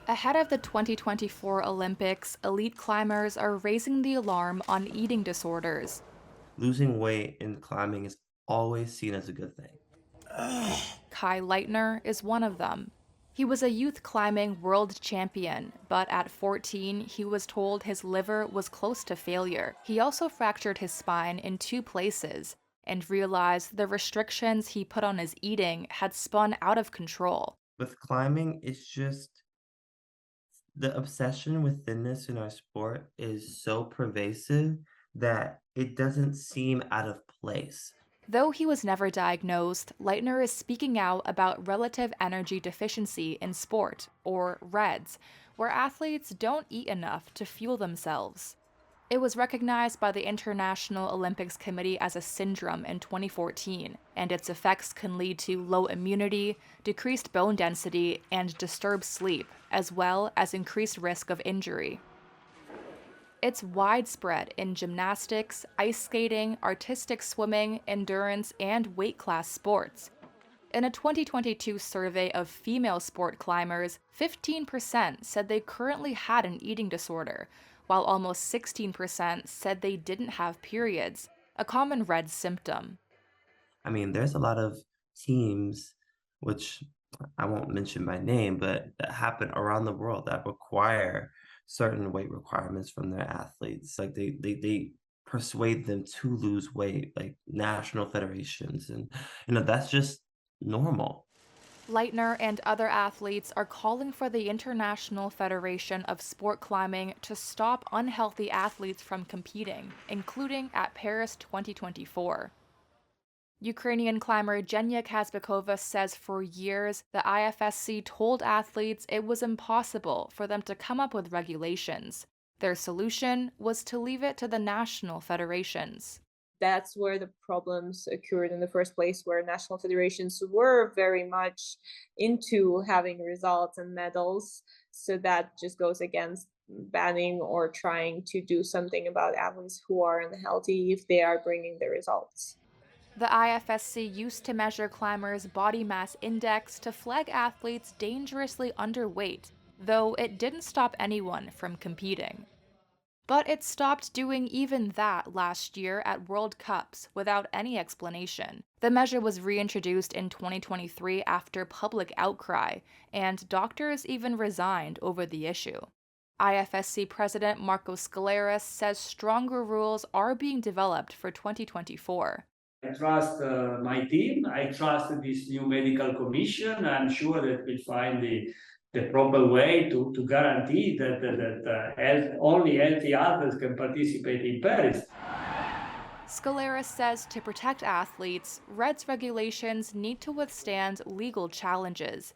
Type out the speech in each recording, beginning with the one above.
Ahead of the 2024 Olympics, elite climbers are raising the alarm on eating disorders. Losing weight in climbing is always seen as a good thing. Kai Leitner is one of them. He was a youth climbing world champion, but at 14, he was told his liver was close to failure. He also fractured his spine in two places and realized the restrictions he put on his eating had spun out of control. With climbing, it's just the obsession with thinness in our sport is so pervasive that it doesn't seem out of place. Though he was never diagnosed, Leitner is speaking out about relative energy deficiency in sport, or REDS, where athletes don't eat enough to fuel themselves. It was recognized by the International Olympics Committee as a syndrome in 2014, and its effects can lead to low immunity, decreased bone density, and disturbed sleep, as well as increased risk of injury. It's widespread in gymnastics, ice skating, artistic swimming, endurance, and weight class sports. In a 2022 survey of female sport climbers, 15% said they currently had an eating disorder, while almost 16% said they didn't have periods, a common red symptom. I mean, there's a lot of teams, which I won't mention by name, but that happen around the world that require certain weight requirements from their athletes. Like they persuade them to lose weight, like national federations, and that's just normal. Leitner and other athletes are calling for the International Federation of Sport Climbing to stop unhealthy athletes from competing, including at Paris 2024. Ukrainian climber Zhenya Kazbekova says for years the IFSC told athletes it was impossible for them to come up with regulations. Their solution was to leave it to the national federations. That's where the problems occurred in the first place, where national federations were very much into having results and medals. So that just goes against banning or trying to do something about athletes who are unhealthy if they are bringing the results. The IFSC used to measure climbers' body mass index to flag athletes dangerously underweight, though it didn't stop anyone from competing. But it stopped doing even that last year at World Cups without any explanation. The measure was reintroduced in 2023 after public outcry, and doctors even resigned over the issue. IFSC President Marcos Scaleras says stronger rules are being developed for 2024. I trust my team. I trust this new medical commission. I'm sure that we'll find the proper way to guarantee that only healthy athletes can participate in Paris. Scaleras says to protect athletes, REDS regulations need to withstand legal challenges,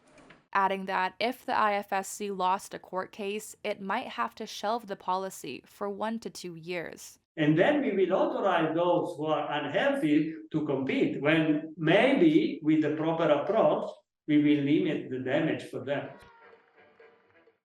adding that if the IFSC lost a court case, it might have to shelve the policy for 1 to 2 years. And then we will authorize those who are unhealthy to compete when maybe with the proper approach, we will limit the damage for them.